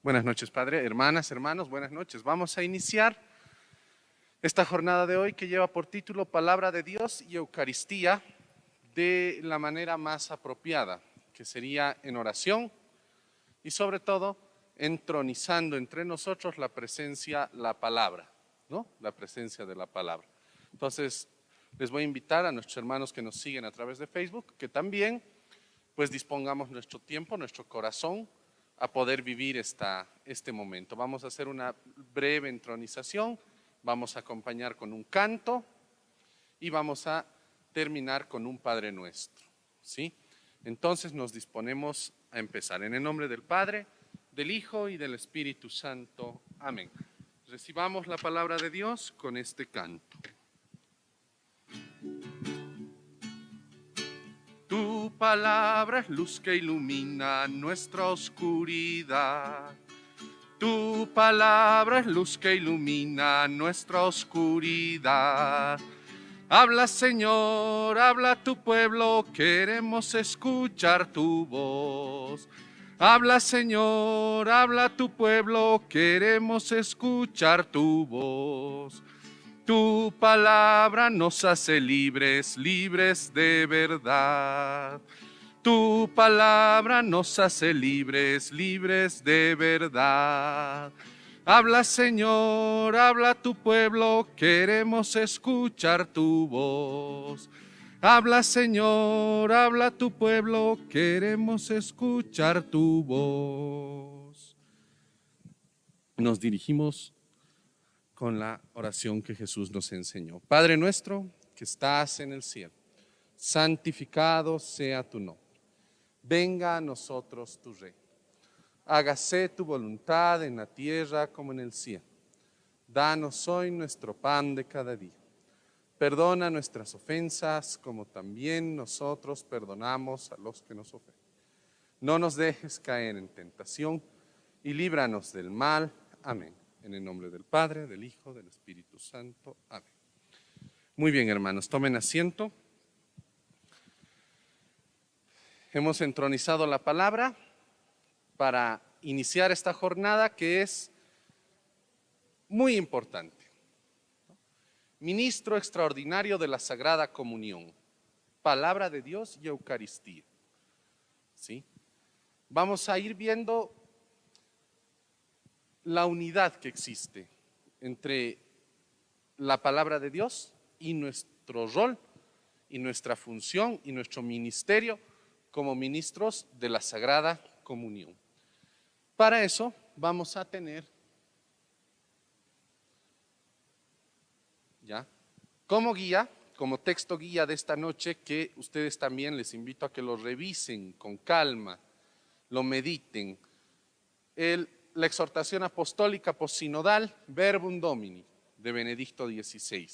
Buenas noches, Padre, hermanas, hermanos, buenas noches. Vamos a iniciar esta jornada de hoy que lleva por título Palabra de Dios y Eucaristía de la manera más apropiada, que sería en oración y sobre todo entronizando entre nosotros la presencia, la palabra, ¿no? La presencia de la palabra. Entonces, les voy a invitar a nuestros hermanos que nos siguen a través de Facebook que también pues dispongamos nuestro tiempo, nuestro corazón a poder vivir este momento. Vamos a hacer una breve entronización, vamos a acompañar con un canto y vamos a terminar con un Padre Nuestro, ¿sí? Entonces nos disponemos a empezar. En el nombre del Padre, del Hijo y del Espíritu Santo. Amén. Recibamos la palabra de Dios con este canto. Tu palabra es luz que ilumina nuestra oscuridad. Tu palabra es luz que ilumina nuestra oscuridad. Habla, Señor, habla tu pueblo, queremos escuchar tu voz. Habla, Señor, habla tu pueblo, queremos escuchar tu voz. Tu palabra nos hace libres, libres de verdad. Tu palabra nos hace libres, libres de verdad. Habla, Señor, habla tu pueblo, queremos escuchar tu voz. Habla, Señor, habla tu pueblo, queremos escuchar tu voz. Nos dirigimos con la oración que Jesús nos enseñó. Padre nuestro que estás en el cielo, santificado sea tu nombre. Venga a nosotros tu reino. Hágase tu voluntad en la tierra como en el cielo. Danos hoy nuestro pan de cada día. Perdona nuestras ofensas como también nosotros perdonamos a los que nos ofenden. No nos dejes caer en tentación y líbranos del mal. Amén. En el nombre del Padre, del Hijo, del Espíritu Santo. Amén. Muy bien, hermanos, tomen asiento. Hemos entronizado la palabra para iniciar esta jornada que es muy importante. Ministro extraordinario de la Sagrada Comunión, palabra de Dios y Eucaristía. ¿Sí? Vamos a ir viendo la unidad que existe entre la palabra de Dios y nuestro rol y nuestra función y nuestro ministerio como ministros de la Sagrada Comunión. Para eso vamos a tener ya como guía, como texto guía de esta noche, que ustedes también les invito a que lo revisen con calma, lo mediten, la exhortación apostólica postsinodal Verbum Domini de Benedicto XVI.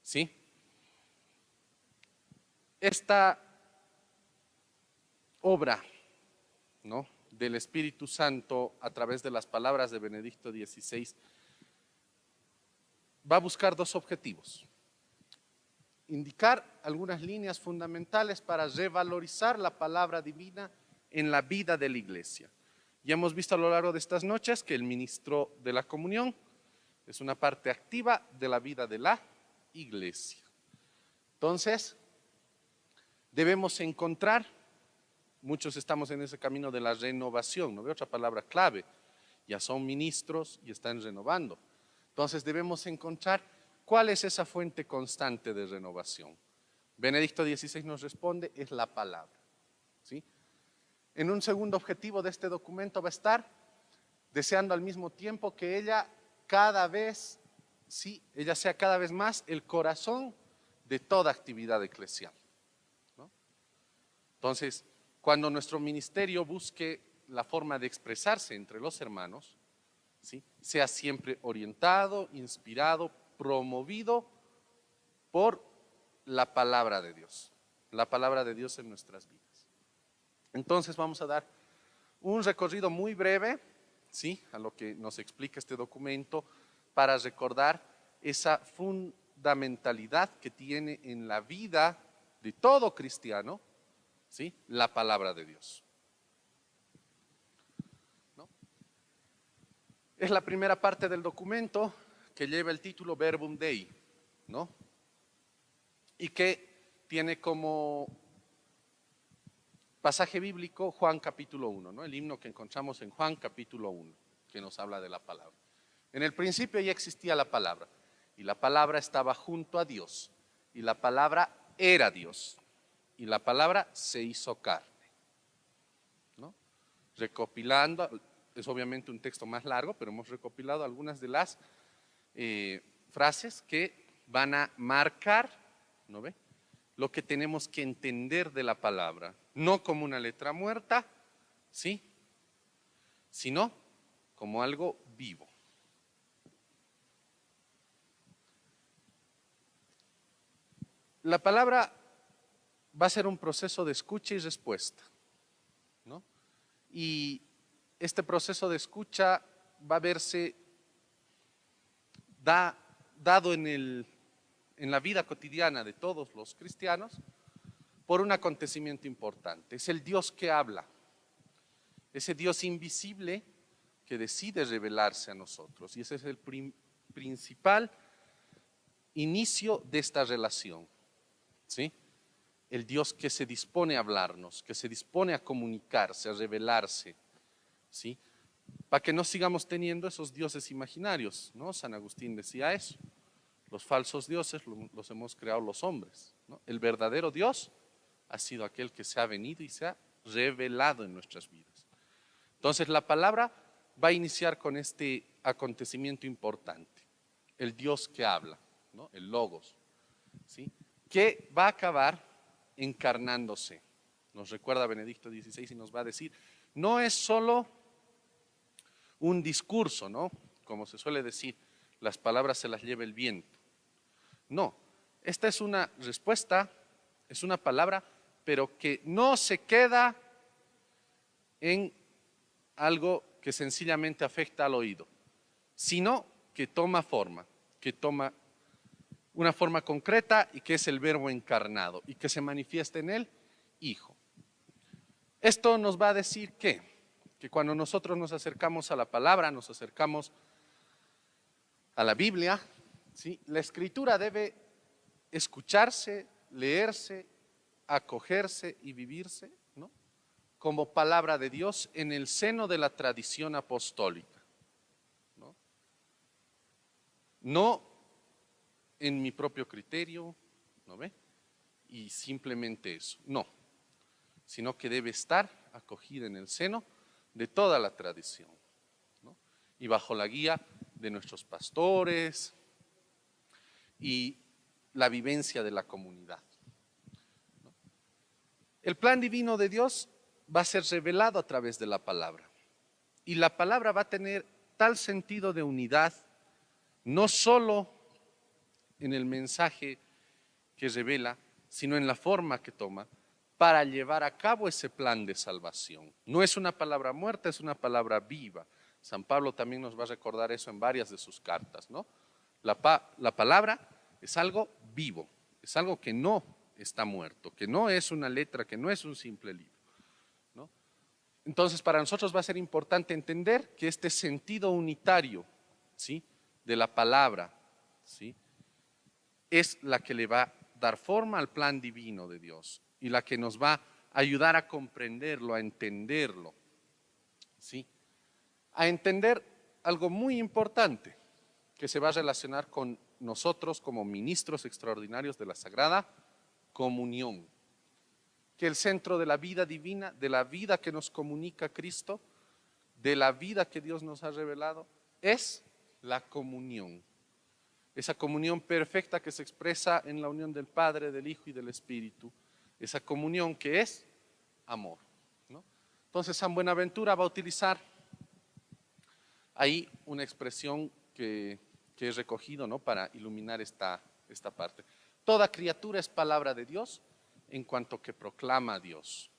¿Sí? Esta obra, ¿no?, del Espíritu Santo a través de las palabras de Benedicto XVI va a buscar dos objetivos. Indicar algunas líneas fundamentales para revalorizar la palabra divina en la vida de la Iglesia. Ya hemos visto a lo largo de estas noches que el ministro de la comunión es una parte activa de la vida de la Iglesia. Entonces, debemos encontrar, muchos estamos en ese camino de la renovación, no veo otra palabra clave, ya son ministros y están renovando. Entonces debemos encontrar cuál es esa fuente constante de renovación. Benedicto XVI nos responde, es la palabra. ¿Sí? En un segundo objetivo de este documento va a estar deseando al mismo tiempo que ella sea cada vez más el corazón de toda actividad eclesial, ¿no? Entonces, cuando nuestro ministerio busque la forma de expresarse entre los hermanos, ¿sí?, sea siempre orientado, inspirado, promovido por la palabra de Dios en nuestras vidas. Entonces vamos a dar un recorrido muy breve, ¿sí?, a lo que nos explica este documento para recordar esa fundamentalidad que tiene en la vida de todo cristiano, ¿sí?, la palabra de Dios, ¿no? Es la primera parte del documento que lleva el título Verbum Dei, ¿no? Y que tiene como pasaje bíblico Juan capítulo 1, ¿no? El himno que encontramos en Juan capítulo 1, que nos habla de la palabra. En el principio ya existía la palabra, y la palabra estaba junto a Dios, y la palabra era Dios, y la palabra se hizo carne, ¿no? Recopilando, es obviamente un texto más largo, pero hemos recopilado algunas de las frases que van a marcar, ¿no ve?, lo que tenemos que entender de la palabra, no como una letra muerta, ¿sí?, sino como algo vivo. La palabra va a ser un proceso de escucha y respuesta, ¿no? Y este proceso de escucha va a verse dado en la vida cotidiana de todos los cristianos por un acontecimiento importante. Es el Dios que habla, ese Dios invisible que decide revelarse a nosotros. Y ese es el principal inicio de esta relación, ¿sí? El Dios que se dispone a hablarnos, que se dispone a comunicarse, a revelarse, ¿sí? Para que no sigamos teniendo esos dioses imaginarios, ¿no? San Agustín decía eso. Los falsos dioses los hemos creado los hombres, ¿no? El verdadero Dios ha sido aquel que se ha venido y se ha revelado en nuestras vidas. Entonces la palabra va a iniciar con este acontecimiento importante, el Dios que habla, ¿no? El Logos, ¿sí?, que va a acabar encarnándose. Nos recuerda Benedicto XVI y nos va a decir, no es solo un discurso, ¿no?, como se suele decir, las palabras se las lleva el viento. No, esta es una respuesta, es una palabra, pero que no se queda en algo que sencillamente afecta al oído, sino que toma forma, que toma una forma concreta y que es el verbo encarnado y que se manifiesta en el Hijo. Esto nos va a decir que cuando nosotros nos acercamos a la palabra, nos acercamos a la Biblia, ¿sí?, la Escritura debe escucharse, leerse, acogerse y vivirse, ¿no?, como palabra de Dios en el seno de la tradición apostólica, ¿no? No en mi propio criterio, ¿no ve?, y simplemente eso, no, sino que debe estar acogida en el seno de toda la tradición, ¿no?, y bajo la guía de nuestros pastores y la vivencia de la comunidad, ¿no? El plan divino de Dios va a ser revelado a través de la palabra, y la palabra va a tener tal sentido de unidad, no solo en el mensaje que revela, sino en la forma que toma para llevar a cabo ese plan de salvación. No es una palabra muerta, es una palabra viva. San Pablo también nos va a recordar eso en varias de sus cartas, ¿no? La palabra es algo vivo, es algo que no está muerto, que no es una letra, que no es un simple libro, ¿no? Entonces, para nosotros va a ser importante entender que este sentido unitario, ¿sí?, de la palabra, ¿sí?, es la que le va a dar forma al plan divino de Dios y la que nos va a ayudar a comprenderlo, a entenderlo, ¿sí?, a entender algo muy importante que se va a relacionar con nosotros como ministros extraordinarios de la Sagrada Comunión, que el centro de la vida divina, de la vida que nos comunica Cristo, de la vida que Dios nos ha revelado, es la comunión. Esa comunión perfecta que se expresa en la unión del Padre, del Hijo y del Espíritu. Esa comunión que es amor, ¿no? Entonces San Buenaventura va a utilizar ahí una expresión que he recogido, ¿no?, para iluminar esta parte. Toda criatura es palabra de Dios en cuanto que proclama a Dios.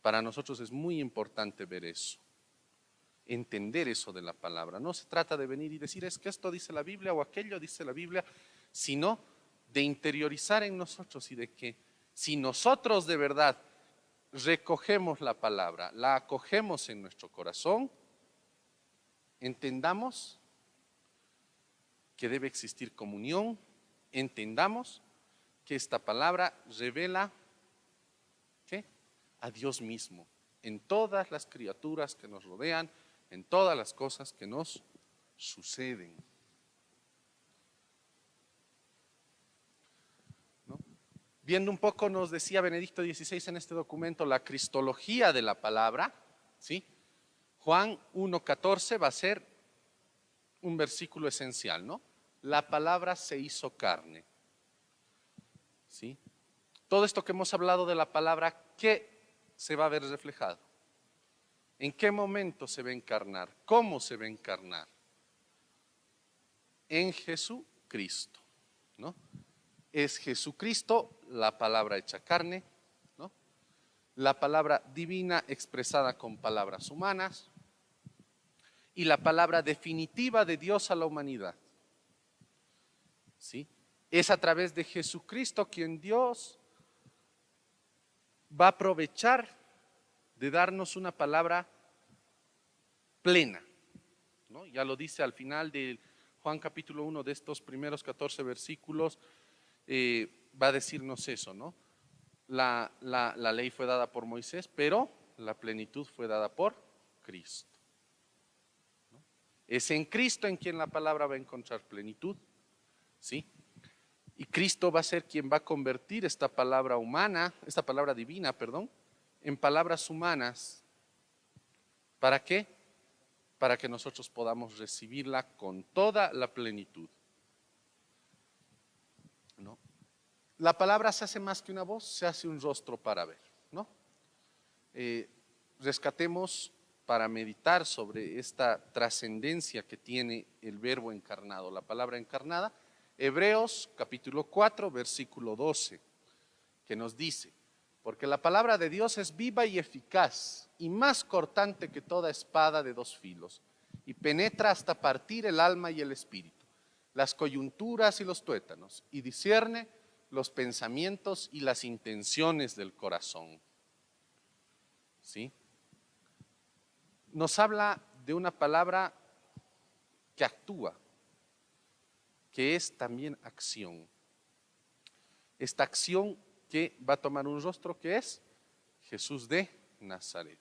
Para nosotros es muy importante ver eso, entender eso de la palabra. No se trata de venir y decir es que esto dice la Biblia o aquello dice la Biblia, sino de interiorizar en nosotros y de que si nosotros de verdad recogemos la palabra, la acogemos en nuestro corazón, entendamos que debe existir comunión, entendamos que esta palabra revela ¿qué? A Dios mismo en todas las criaturas que nos rodean, en todas las cosas que nos suceden. ¿No? Viendo un poco, nos decía Benedicto XVI en este documento, la cristología de la palabra, ¿sí? Juan 1:14 va a ser un versículo esencial, ¿no? La palabra se hizo carne. ¿Sí? Todo esto que hemos hablado de la palabra, ¿qué se va a ver reflejado? ¿En qué momento se va a encarnar? ¿Cómo se va a encarnar? En Jesucristo, ¿no? Es Jesucristo la palabra hecha carne, ¿no? La palabra divina expresada con palabras humanas y la palabra definitiva de Dios a la humanidad. ¿Sí? Es a través de Jesucristo quien Dios va a aprovechar de darnos una palabra plena, ¿no? Ya lo dice al final de Juan capítulo 1 de estos primeros 14 versículos, va a decirnos eso, ¿no? La ley fue dada por Moisés, pero la plenitud fue dada por Cristo, ¿no? Es en Cristo en quien la palabra va a encontrar plenitud, ¿sí? Y Cristo va a ser quien va a convertir esta palabra humana, esta palabra divina, perdón, en palabras humanas. ¿Para qué? Para que nosotros podamos recibirla con toda la plenitud, ¿no? La palabra se hace más que una voz, se hace un rostro para ver, ¿no? Rescatemos para meditar sobre esta trascendencia que tiene el verbo encarnado, la palabra encarnada, Hebreos capítulo 4, versículo 12, que nos dice: porque la palabra de Dios es viva y eficaz y más cortante que toda espada de dos filos, y penetra hasta partir el alma y el espíritu, las coyunturas y los tuétanos, y discierne los pensamientos y las intenciones del corazón. ¿Sí? Nos habla de una palabra que actúa, que es también acción. Esta acción que va a tomar un rostro que es Jesús de Nazaret.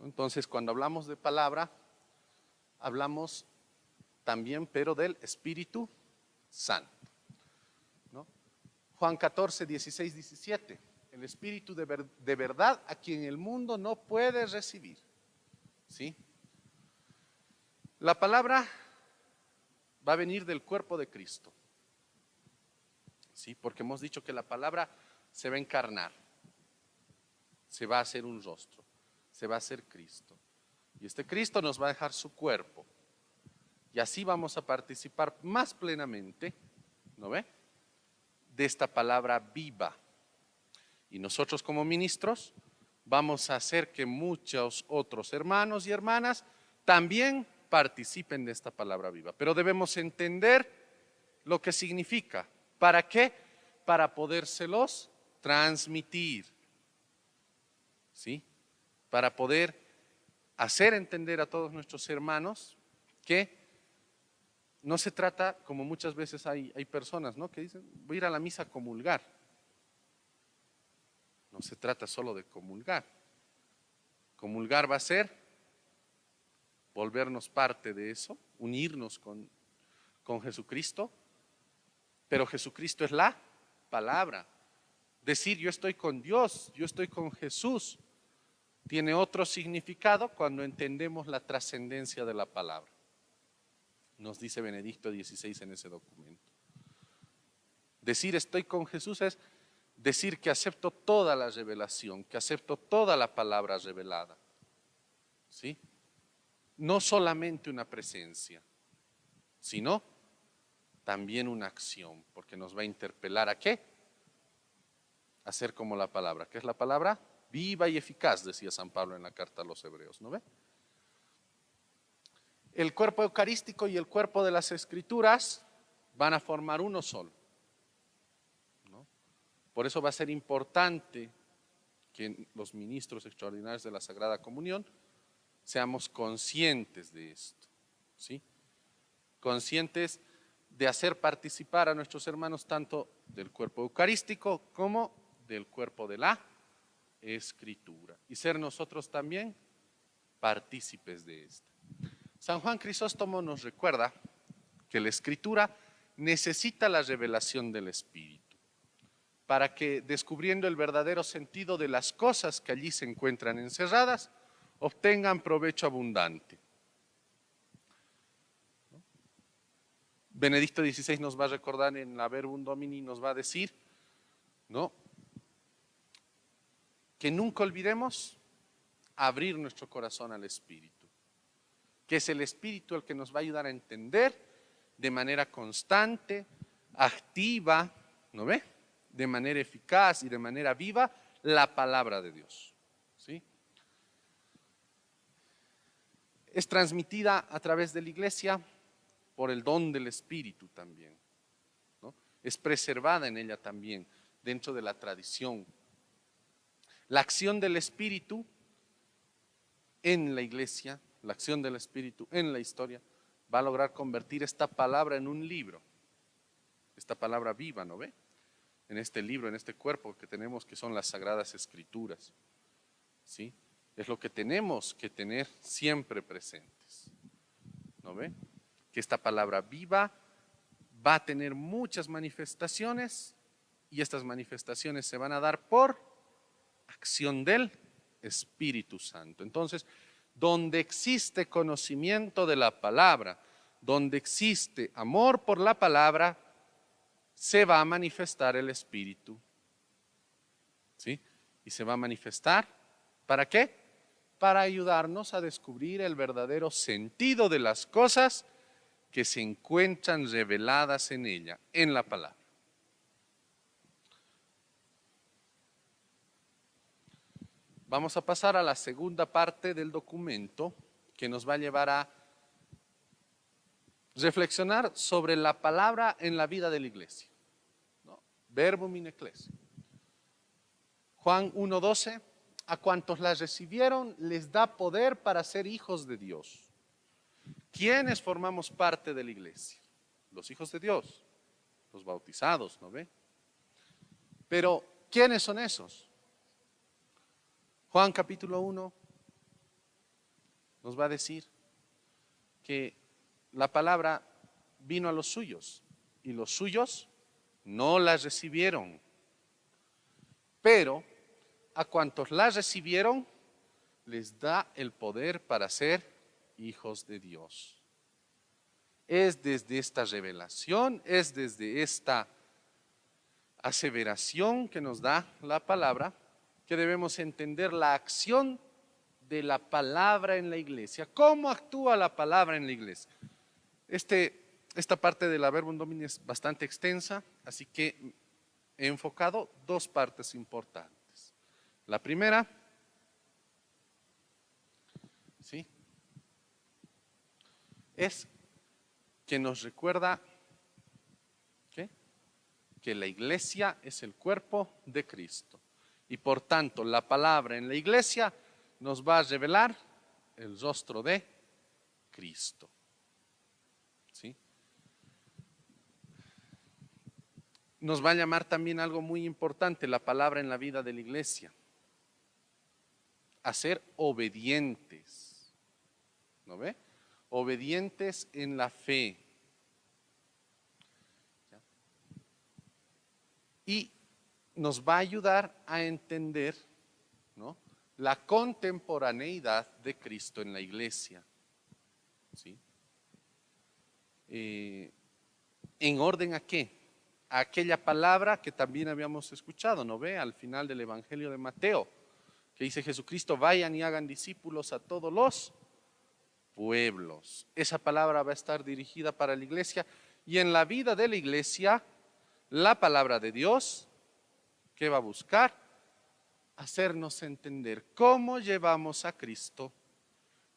Entonces, cuando hablamos de palabra, hablamos también, pero del Espíritu Santo, ¿no? Juan 14, 16, 17. El Espíritu de verdad a quien el mundo no puede recibir. ¿Sí? La palabra va a venir del cuerpo de Cristo. ¿Sí? Porque hemos dicho que la palabra se va a encarnar, se va a hacer un rostro, se va a hacer Cristo. Y este Cristo nos va a dejar su cuerpo. Y así vamos a participar más plenamente, ¿no ve?, de esta palabra viva. Y nosotros como ministros vamos a hacer que muchos otros hermanos y hermanas también participen de esta palabra viva. Pero debemos entender lo que significa. ¿Para qué? Para podérselos transmitir, ¿sí? Para poder hacer entender a todos nuestros hermanos que no se trata, como muchas veces hay personas, ¿no?, que dicen: voy a ir a la misa a comulgar. No se trata solo de comulgar. Comulgar va a ser volvernos parte de eso, unirnos con Jesucristo, pero Jesucristo es la palabra. Decir yo estoy con Dios, yo estoy con Jesús, tiene otro significado cuando entendemos la trascendencia de la palabra. Nos dice Benedicto XVI en ese documento. Decir estoy con Jesús es decir que acepto toda la revelación, que acepto toda la palabra revelada, ¿sí? No solamente una presencia, sino también una acción, porque nos va a interpelar ¿a qué? A ser como la palabra. ¿Qué es la palabra? Viva y eficaz, decía San Pablo en la carta a los Hebreos, ¿no ve? El cuerpo eucarístico y el cuerpo de las Escrituras van a formar uno solo, ¿no? Por eso va a ser importante que los ministros extraordinarios de la Sagrada Comunión seamos conscientes de esto, ¿sí? Conscientes de hacer participar a nuestros hermanos tanto del cuerpo eucarístico como del cuerpo de la Escritura y ser nosotros también partícipes de esta. San Juan Crisóstomo nos recuerda que la Escritura necesita la revelación del Espíritu para que, descubriendo el verdadero sentido de las cosas que allí se encuentran encerradas, obtengan provecho abundante. Benedicto XVI nos va a recordar en la Verbum Domini, nos va a decir, ¿no?, que nunca olvidemos abrir nuestro corazón al Espíritu, que es el Espíritu el que nos va a ayudar a entender de manera constante, activa, ¿no ve?, de manera eficaz y de manera viva la palabra de Dios, ¿sí? Es transmitida a través de la Iglesia por el don del Espíritu también, ¿no? Es preservada en ella también, dentro de la tradición. La acción del Espíritu en la Iglesia, la acción del Espíritu en la historia, va a lograr convertir esta palabra en un libro, esta palabra viva, ¿no ve?, en este libro, en este cuerpo que tenemos, que son las Sagradas Escrituras, ¿sí? Es lo que tenemos que tener siempre presentes, ¿no ve?, que esta palabra viva va a tener muchas manifestaciones y estas manifestaciones se van a dar por acción del Espíritu Santo. Entonces, donde existe conocimiento de la palabra, donde existe amor por la palabra, se va a manifestar el Espíritu, ¿sí? Y se va a manifestar, ¿para qué? Para ayudarnos a descubrir el verdadero sentido de las cosas que se encuentran reveladas en ella, en la palabra. Vamos a pasar a la segunda parte del documento que nos va a llevar a reflexionar sobre la palabra en la vida de la iglesia, ¿no? Verbum in ecclesia. Juan 1:12, a cuantos la recibieron les da poder para ser hijos de Dios. ¿Quiénes formamos parte de la iglesia? Los hijos de Dios, los bautizados, ¿no ve? Pero, ¿quiénes son esos? Juan capítulo 1 nos va a decir que la palabra vino a los suyos y los suyos no la recibieron. Pero a cuantos la recibieron les da el poder para ser hijos de Dios. Es desde esta revelación, es desde esta aseveración que nos da la palabra que debemos entender la acción de la palabra en la iglesia. ¿Cómo actúa la palabra en la iglesia? Esta parte de la Verbum Domini es bastante extensa, así que he enfocado dos partes importantes. La primera, ¿sí?, es que nos recuerda que la iglesia es el cuerpo de Cristo y por tanto la palabra en la iglesia nos va a revelar el rostro de Cristo, ¿sí? Nos va a llamar también algo muy importante la palabra en la vida de la iglesia, a ser obedientes, ¿no ve? Obedientes en la fe. Y nos va a ayudar a entender, ¿no?, la contemporaneidad de Cristo en la iglesia, ¿sí? ¿En orden a qué? A aquella palabra que también habíamos escuchado, ¿no ve?, al final del Evangelio de Mateo, que dice Jesucristo: vayan y hagan discípulos a todos los pueblos. Esa palabra va a estar dirigida para la iglesia y en la vida de la iglesia la palabra de Dios, ¿qué va a buscar? Hacernos entender cómo llevamos a Cristo,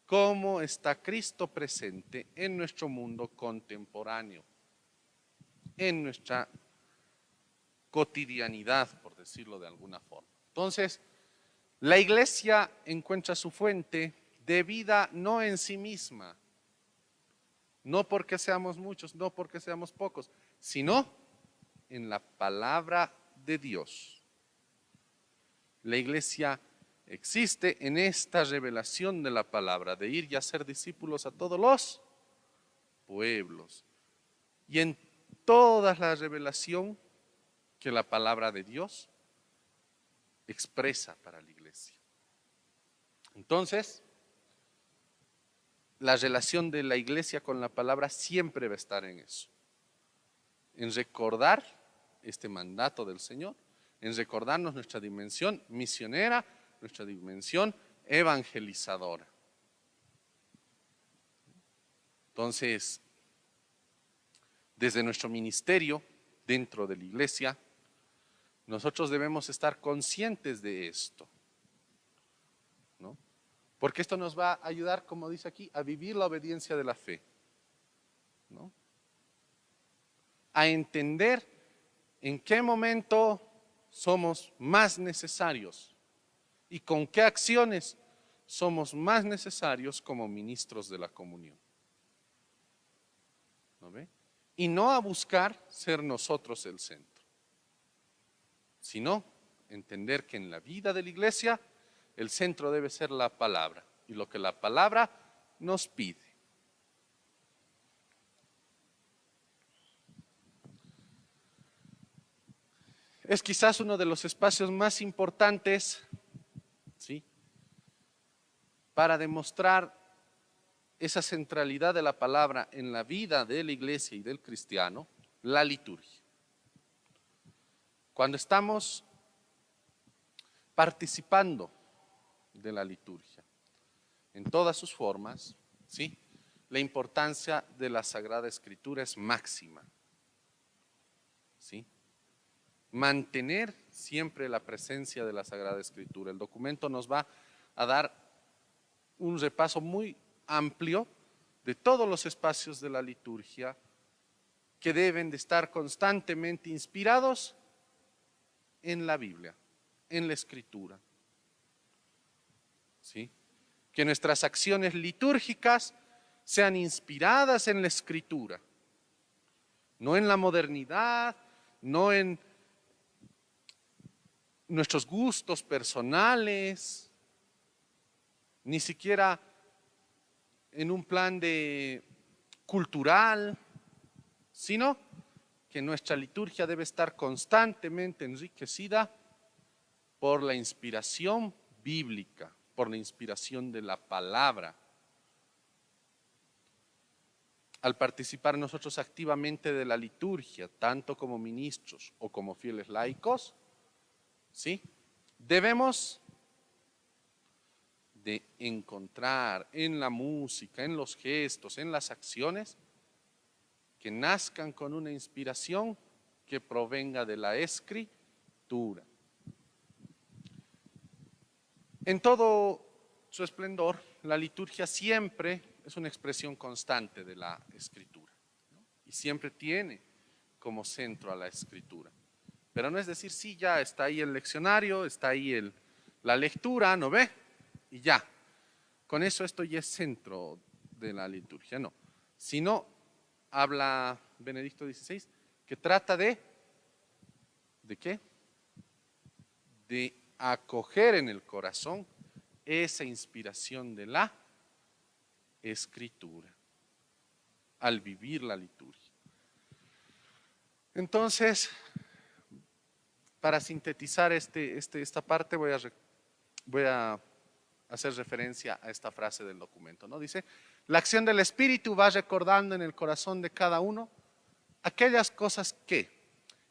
cómo está Cristo presente en nuestro mundo contemporáneo, en nuestra cotidianidad, por decirlo de alguna forma. Entonces, la iglesia encuentra su fuente de vida no en sí misma, no porque seamos muchos, no porque seamos pocos, sino en la palabra de Dios. La iglesia existe en esta revelación de la palabra, de ir y hacer discípulos a todos los pueblos. Y en toda la revelación que la palabra de Dios expresa para la iglesia. Entonces, la relación de la iglesia con la palabra siempre va a estar en eso, en recordar este mandato del Señor, en recordarnos nuestra dimensión misionera, nuestra dimensión evangelizadora. Entonces, desde nuestro ministerio dentro de la iglesia, nosotros debemos estar conscientes de esto, ¿no? Porque esto nos va a ayudar, como dice aquí, a vivir la obediencia de la fe, ¿no? A entender en qué momento somos más necesarios y con qué acciones somos más necesarios como ministros de la comunión. ¿No ve? Y no a buscar ser nosotros el centro, sino entender que en la vida de la iglesia el centro debe ser la palabra y lo que la palabra nos pide. Es quizás uno de los espacios más importantes, ¿sí?, para demostrar esa centralidad de la palabra en la vida de la iglesia y del cristiano, la liturgia. Cuando estamos participando de la liturgia en todas sus formas, ¿sí?, la importancia de la Sagrada Escritura es máxima, ¿sí? Mantener siempre la presencia de la Sagrada Escritura. El documento nos va a dar un repaso muy amplio de todos los espacios de la liturgia que deben de estar constantemente inspirados en la Biblia, en la Escritura, ¿sí? Que nuestras acciones litúrgicas sean inspiradas en la Escritura, no en la modernidad, no en nuestros gustos personales, ni siquiera en un plan de cultural, sino que nuestra liturgia debe estar constantemente enriquecida por la inspiración bíblica, por la inspiración de la palabra. Al participar nosotros activamente de la liturgia, tanto como ministros o como fieles laicos, ¿sí?, debemos de encontrar en la música, en los gestos, en las acciones, que nazcan con una inspiración que provenga de la Escritura. En todo su esplendor, la liturgia siempre es una expresión constante de la Escritura, ¿no? Y siempre tiene como centro a la Escritura. Pero no es decir, sí, ya está ahí el leccionario, está ahí la lectura, ¿no ve? Y ya, con eso esto ya es centro de la liturgia, no. Sino, habla Benedicto XVI, que trata ¿de qué? De acoger en el corazón esa inspiración de la Escritura al vivir la liturgia. Entonces, para sintetizar esta parte voy a hacer referencia a esta frase del documento, ¿no? Dice, la acción del Espíritu va recordando en el corazón de cada uno aquellas cosas que,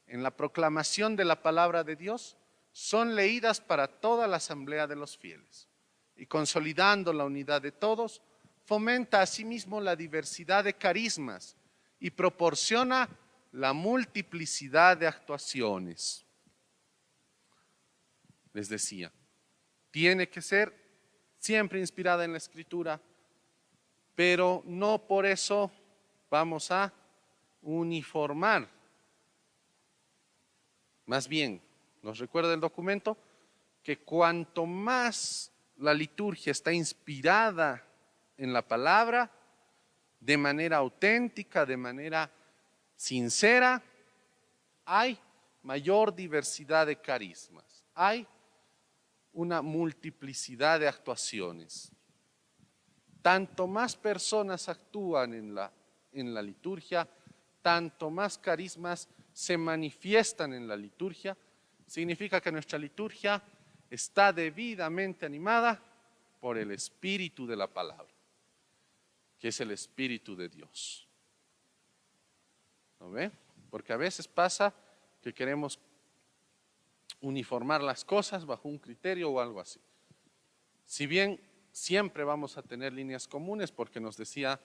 en la proclamación de la palabra de Dios, son leídas para toda la asamblea de los fieles, y consolidando la unidad de todos, fomenta asimismo la diversidad de carismas y proporciona la multiplicidad de actuaciones. Les decía, tiene que ser siempre inspirada en la Escritura, pero no por eso vamos a uniformar. Más bien, nos recuerda el documento que cuanto más la liturgia está inspirada en la palabra, de manera auténtica, de manera sincera, hay mayor diversidad de carismas, hay una multiplicidad de actuaciones. Tanto más personas actúan en la liturgia, tanto más carismas se manifiestan en la liturgia, significa que nuestra liturgia está debidamente animada por el espíritu de la palabra, que es el espíritu de Dios. ¿No ve? Porque a veces pasa que queremos uniformar las cosas bajo un criterio o algo así. Si bien siempre vamos a tener líneas comunes, porque nos decía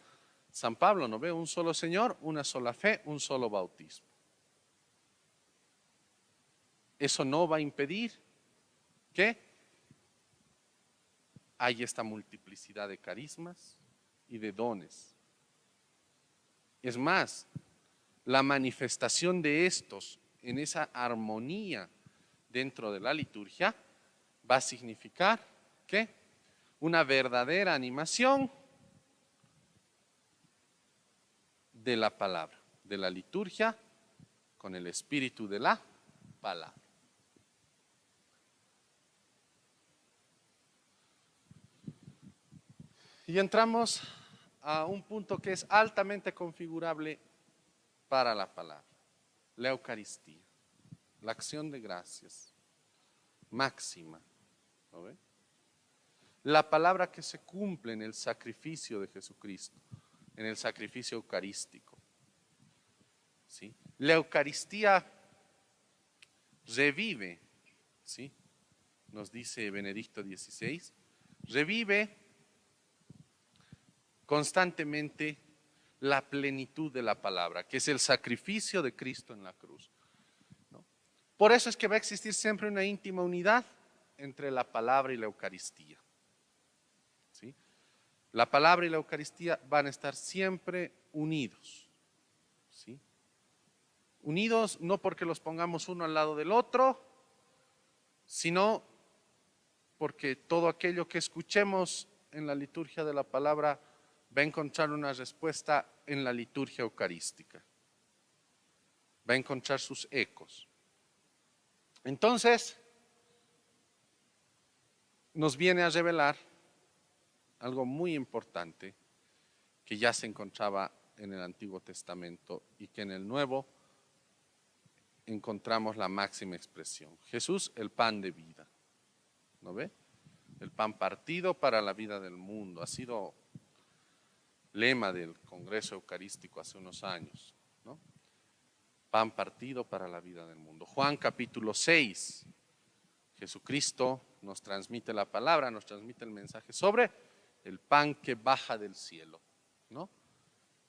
San Pablo, ¿no ve? Un solo Señor, una sola fe, un solo bautismo. Eso no va a impedir que haya esta multiplicidad de carismas y de dones. Es más, la manifestación de estos en esa armonía dentro de la liturgia va a significar que una verdadera animación de la palabra, de la liturgia con el espíritu de la palabra. Y entramos a un punto que es altamente configurable para la palabra, la Eucaristía, la acción de gracias máxima. ¿No ve? La palabra que se cumple en el sacrificio de Jesucristo, en el sacrificio eucarístico. ¿Sí? La Eucaristía revive, ¿sí? Nos dice Benedicto XVI, revive constantemente la plenitud de la palabra, que es el sacrificio de Cristo en la cruz, ¿no? Por eso es que va a existir siempre una íntima unidad entre la palabra y la Eucaristía. ¿Sí? La palabra y la Eucaristía van a estar siempre unidos. ¿Sí? Unidos no porque los pongamos uno al lado del otro, sino porque todo aquello que escuchemos en la liturgia de la palabra va a encontrar una respuesta en la liturgia eucarística. Va a encontrar sus ecos. Entonces, nos viene a revelar algo muy importante que ya se encontraba en el Antiguo Testamento y que en el Nuevo encontramos la máxima expresión. Jesús, el pan de vida. ¿No ve? El pan partido para la vida del mundo. Ha sido lema del Congreso Eucarístico hace unos años, ¿no? Pan partido para la vida del mundo. Juan capítulo 6, Jesucristo nos transmite la palabra, nos transmite el mensaje sobre el pan que baja del cielo, ¿no?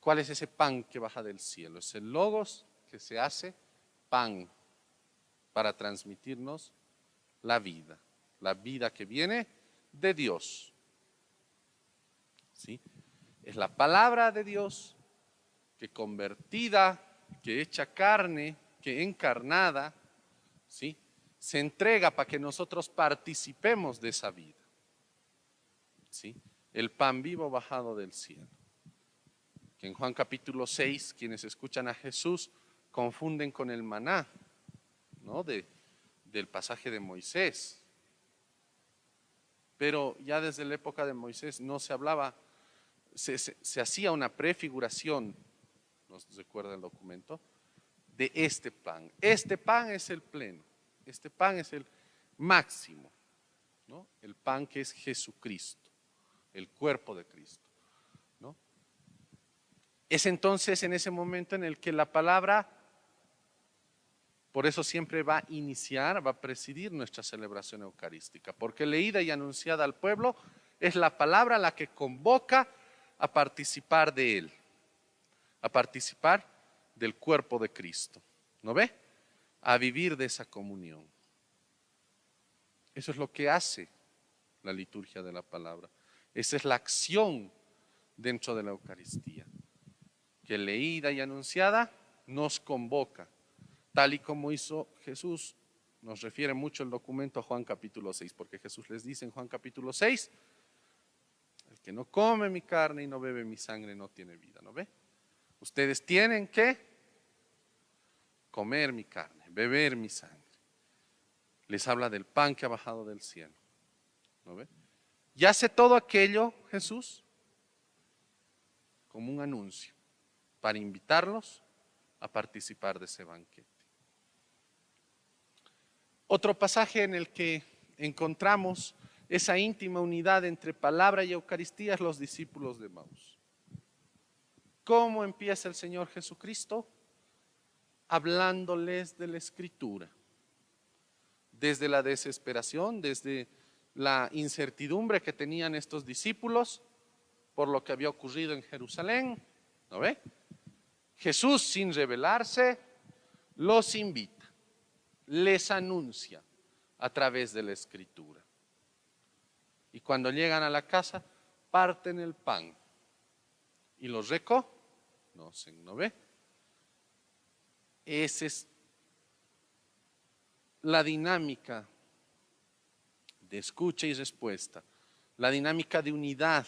¿Cuál es ese pan que baja del cielo? Es el Logos que se hace pan para transmitirnos la vida que viene de Dios. ¿Sí? Es la palabra de Dios que convertida, que hecha carne, que encarnada, ¿sí? Se entrega para que nosotros participemos de esa vida. ¿Sí? El pan vivo bajado del cielo. Que en Juan capítulo 6, quienes escuchan a Jesús confunden con el maná, ¿no? Del pasaje de Moisés. Pero ya desde la época de Moisés no se hablaba, se hacía una prefiguración, nos recuerda el documento, de este pan. Este pan es el pleno, este pan es el máximo, ¿no? El pan que es Jesucristo, el cuerpo de Cristo, ¿no? Es entonces en ese momento en el que la palabra, por eso siempre va a iniciar, va a presidir nuestra celebración eucarística, porque leída y anunciada al pueblo es la palabra la que convoca a participar de él, a participar del cuerpo de Cristo, ¿no ve? A vivir de esa comunión. Eso es lo que hace la liturgia de la palabra. Esa es la acción dentro de la Eucaristía, que leída y anunciada nos convoca, tal y como hizo Jesús nos refiere mucho el documento a Juan capítulo 6, porque Jesús les dice en Juan capítulo 6, el que no come mi carne y no bebe mi sangre no tiene vida, ¿no ve? Ustedes tienen que comer mi carne, beber mi sangre. Les habla del pan que ha bajado del cielo, ¿no ve? Y hace todo aquello, Jesús, como un anuncio, para invitarlos a participar de ese banquete. Otro pasaje en el que encontramos esa íntima unidad entre palabra y Eucaristía es los discípulos de Emaús. ¿Cómo empieza el Señor Jesucristo? Hablándoles de la Escritura. Desde la desesperación, desde la incertidumbre que tenían estos discípulos por lo que había ocurrido en Jerusalén, ¿no ve? Jesús, sin rebelarse, los invita, les anuncia a través de la Escritura. Y cuando llegan a la casa, parten el pan y los reconocen, ¿no ve? Esa es la dinámica de escucha y respuesta, la dinámica de unidad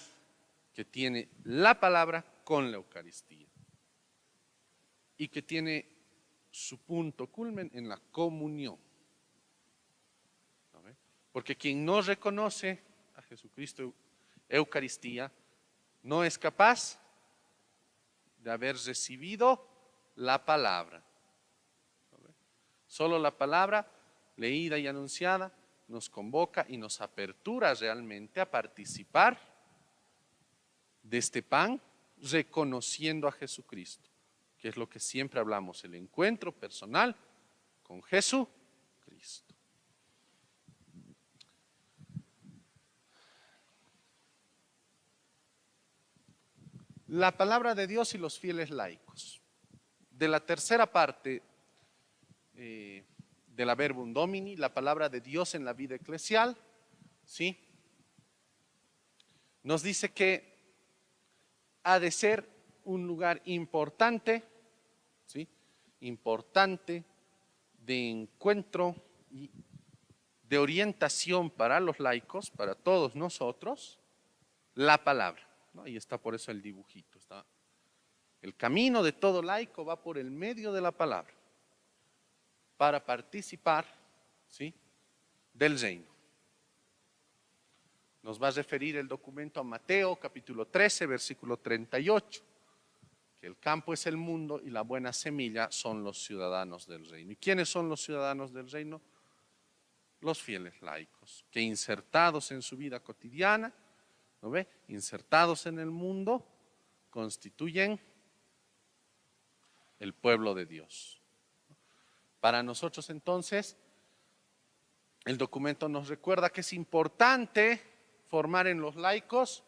que tiene la palabra con la Eucaristía y que tiene su punto culmen en la comunión. ¿No ve? Porque quien no reconoce a Jesucristo Eucaristía no es capaz de haber recibido la palabra. ¿No ve? Solo la palabra leída y anunciada nos convoca y nos apertura realmente a participar de este pan reconociendo a Jesucristo, que es lo que siempre hablamos, el encuentro personal con Jesucristo. La palabra de Dios y los fieles laicos. De la tercera parte de la Verbum Domini, la palabra de Dios en la vida eclesial, ¿sí? Nos dice que ha de ser un lugar importante, ¿sí? Importante de encuentro y de orientación para los laicos, para todos nosotros, la palabra, ¿no? Ahí está por eso el dibujito. Está. El camino de todo laico va por el medio de la palabra para participar, ¿sí?, del reino. Nos va a referir el documento a Mateo capítulo 13, versículo 38, que el campo es el mundo y la buena semilla son los ciudadanos del reino. ¿Y quiénes son los ciudadanos del reino? Los fieles laicos, que insertados en su vida cotidiana, ¿no ve?, insertados en el mundo, constituyen el pueblo de Dios. Para nosotros entonces, el documento nos recuerda que es importante formar en los laicos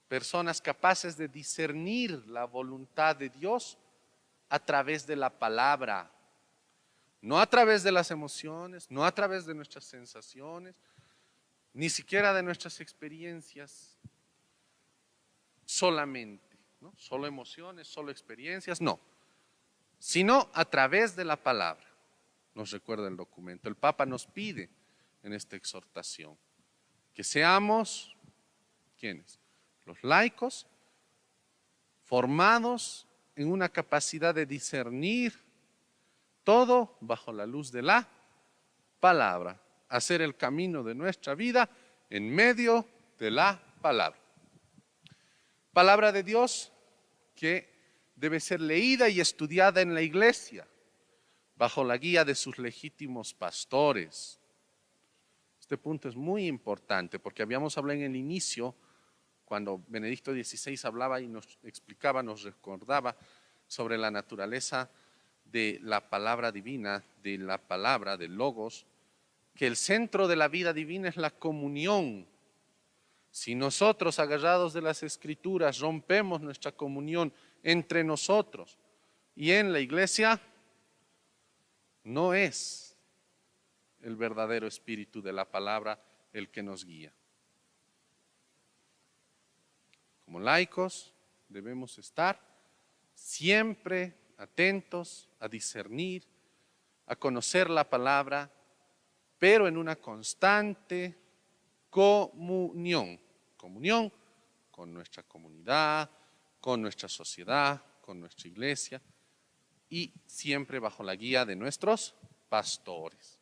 personas capaces de discernir la voluntad de Dios a través de la palabra, no a través de las emociones, no a través de nuestras sensaciones, ni siquiera de nuestras experiencias solamente, ¿no? Solo emociones, solo experiencias, no, sino a través de la palabra. Nos recuerda el documento. El Papa nos pide en esta exhortación que seamos, ¿quiénes? Los laicos, formados en una capacidad de discernir todo bajo la luz de la palabra, hacer el camino de nuestra vida en medio de la palabra. Palabra de Dios que debe ser leída y estudiada en la iglesia, bajo la guía de sus legítimos pastores. Este punto es muy importante porque habíamos hablado en el inicio, cuando Benedicto XVI hablaba y nos explicaba, nos recordaba sobre la naturaleza de la palabra divina, de la palabra, del Logos, que el centro de la vida divina es la comunión. Si nosotros, agarrados de las Escrituras, rompemos nuestra comunión entre nosotros y en la iglesia, no es el verdadero espíritu de la palabra el que nos guía. Como laicos debemos estar siempre atentos a discernir a conocer la palabra, pero en una constante comunión. Comunión con nuestra comunidad, con nuestra sociedad, con nuestra iglesia y siempre bajo la guía de nuestros pastores.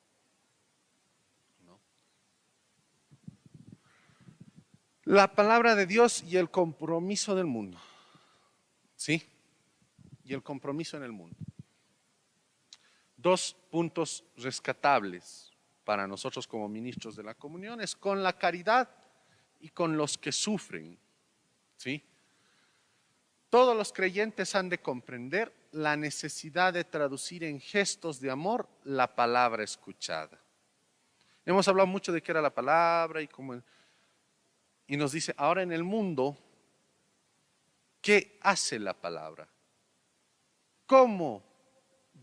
¿No? La palabra de Dios y el compromiso del mundo. ¿Sí? Y el compromiso en el mundo. Dos puntos rescatables para nosotros como ministros de la comunión es con la caridad y con los que sufren. ¿Sí? Todos los creyentes han de comprender la necesidad de traducir en gestos de amor la palabra escuchada. Hemos hablado mucho de qué era la palabra y nos dice, ahora en el mundo, ¿qué hace la palabra? ¿Cómo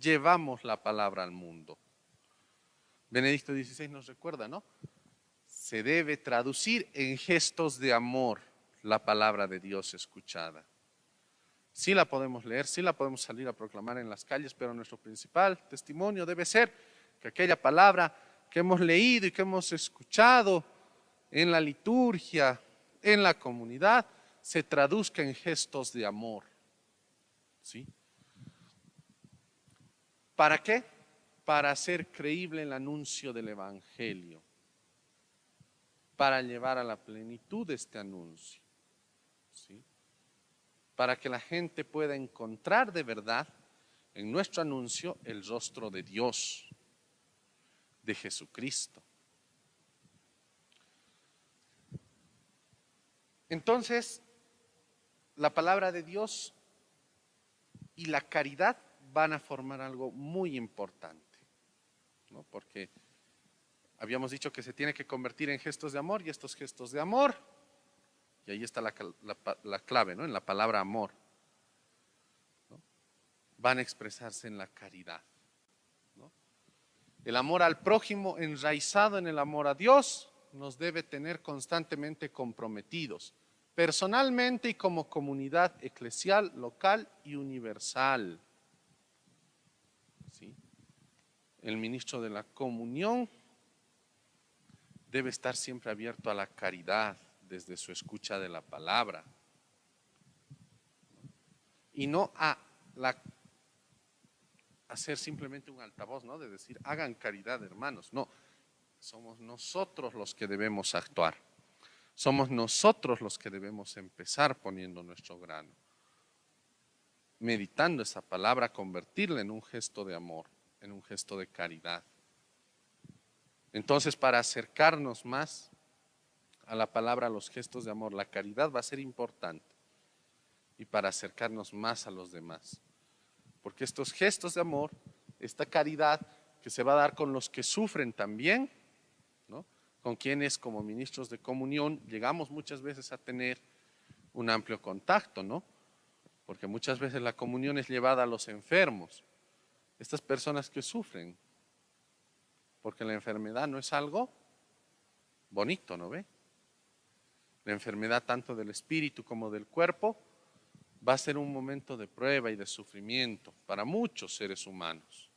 llevamos la palabra al mundo? Benedicto XVI nos recuerda, ¿no? Se debe traducir en gestos de amor la palabra de Dios escuchada. Sí la podemos leer, sí la podemos salir a proclamar en las calles, pero nuestro principal testimonio debe ser que aquella palabra que hemos leído y que hemos escuchado en la liturgia, en la comunidad, se traduzca en gestos de amor. ¿Sí? ¿Para qué? Para hacer creíble el anuncio del Evangelio, para llevar a la plenitud este anuncio. ¿Sí? Para que la gente pueda encontrar de verdad en nuestro anuncio el rostro de Dios, de Jesucristo. Entonces, la palabra de Dios y la caridad van a formar algo muy importante, ¿no? Porque habíamos dicho que se tiene que convertir en gestos de amor y estos gestos de amor, y ahí está la clave, ¿no? En la palabra amor, ¿no? Van a expresarse en la caridad, ¿no? El amor al prójimo enraizado en el amor a Dios nos debe tener constantemente comprometidos, personalmente y como comunidad eclesial, local y universal. ¿Sí? El ministro de la comunión debe estar siempre abierto a la caridad desde su escucha de la palabra y no a ser simplemente un altavoz, ¿no? De decir, hagan caridad, hermanos. No, somos nosotros los que debemos actuar. Somos nosotros los que debemos empezar poniendo nuestro grano, meditando esa palabra, convertirla en un gesto de amor, en un gesto de caridad. Entonces, para acercarnos más a la palabra, a los gestos de amor, la caridad va a ser importante. Y para acercarnos más a los demás. Porque estos gestos de amor, esta caridad que se va a dar con los que sufren también, ¿no? Con quienes como ministros de comunión llegamos muchas veces a tener un amplio contacto, ¿no? Porque muchas veces la comunión es llevada a los enfermos, estas personas que sufren, porque la enfermedad no es algo bonito, ¿no ve? La enfermedad tanto del espíritu como del cuerpo va a ser un momento de prueba y de sufrimiento para muchos seres humanos,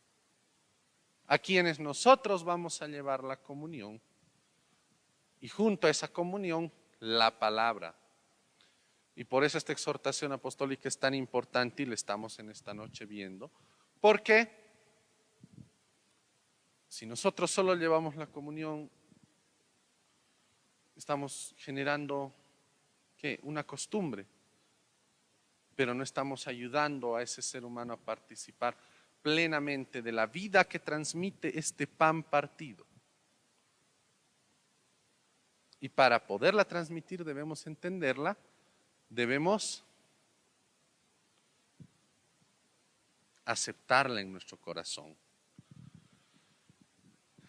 a quienes nosotros vamos a llevar la comunión y junto a esa comunión la palabra. Y por eso esta exhortación apostólica es tan importante y la estamos en esta noche viendo, porque si nosotros solo llevamos la comunión, estamos generando ¿qué? Una costumbre, pero no estamos ayudando a ese ser humano a participar plenamente de la vida que transmite este pan partido. Y para poderla transmitir debemos entenderla, debemos aceptarla en nuestro corazón.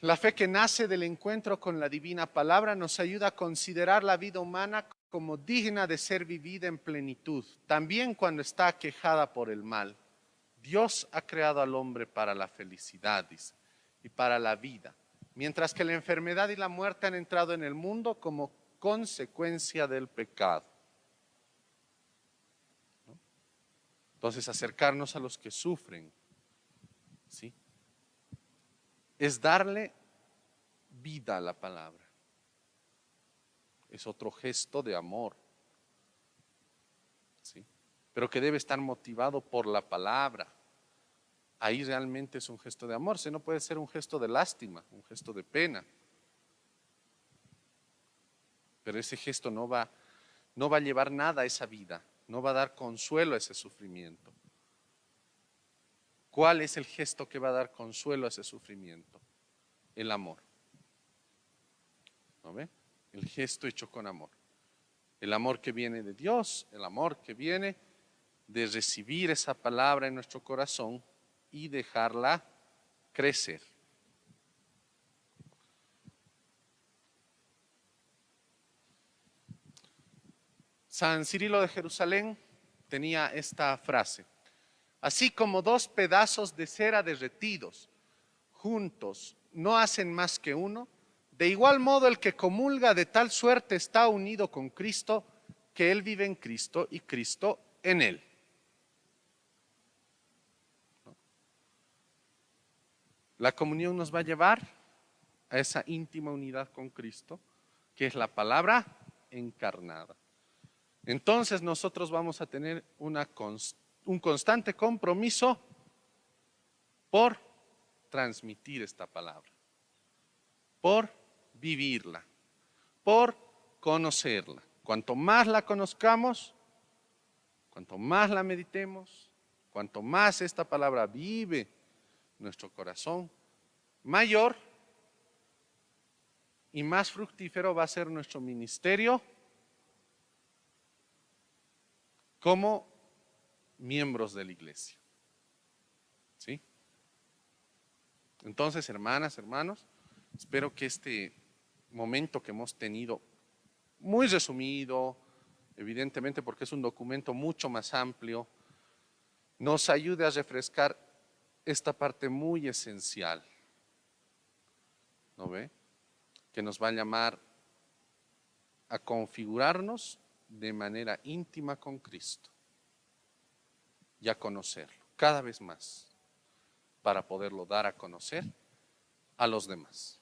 La fe que nace del encuentro con la divina palabra nos ayuda a considerar la vida humana como digna de ser vivida en plenitud, también cuando está aquejada por el mal. Dios ha creado al hombre para la felicidad, dice, y para la vida, mientras que la enfermedad y la muerte han entrado en el mundo como consecuencia del pecado. ¿No? Entonces, acercarnos a los que sufren, ¿sí? es darle vida a la palabra. Es otro gesto de amor, ¿sí? Pero que debe estar motivado por la palabra. Ahí realmente es un gesto de amor, si no puede ser un gesto de lástima, un gesto de pena. Pero ese gesto no va a llevar nada a esa vida, no va a dar consuelo a ese sufrimiento. ¿Cuál es el gesto que va a dar consuelo a ese sufrimiento? El amor. ¿No ve? El gesto hecho con amor. El amor que viene de Dios, el amor que viene de recibir esa palabra en nuestro corazón y dejarla crecer. San Cirilo de Jerusalén tenía esta frase: así como dos pedazos de cera derretidos juntos no hacen más que uno, de igual modo el que comulga de tal suerte está unido con Cristo, que Él vive en Cristo y Cristo en Él. La comunión nos va a llevar a esa íntima unidad con Cristo, que es la palabra encarnada. Entonces nosotros vamos a tener un constante compromiso por transmitir esta palabra, por vivirla, por conocerla. Cuanto más la conozcamos, cuanto más la meditemos, cuanto más esta palabra vive en nuestro corazón, mayor y más fructífero va a ser nuestro ministerio como miembros de la iglesia. ¿Sí? Entonces, hermanas, hermanos, espero que este momento que hemos tenido, muy resumido, evidentemente porque es un documento mucho más amplio, nos ayude a refrescar esta parte muy esencial, ¿no ve? Que nos va a llamar a configurarnos de manera íntima con Cristo y a conocerlo cada vez más para poderlo dar a conocer a los demás.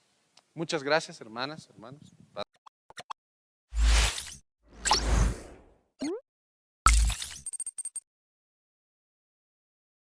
Muchas gracias, hermanas, hermanos.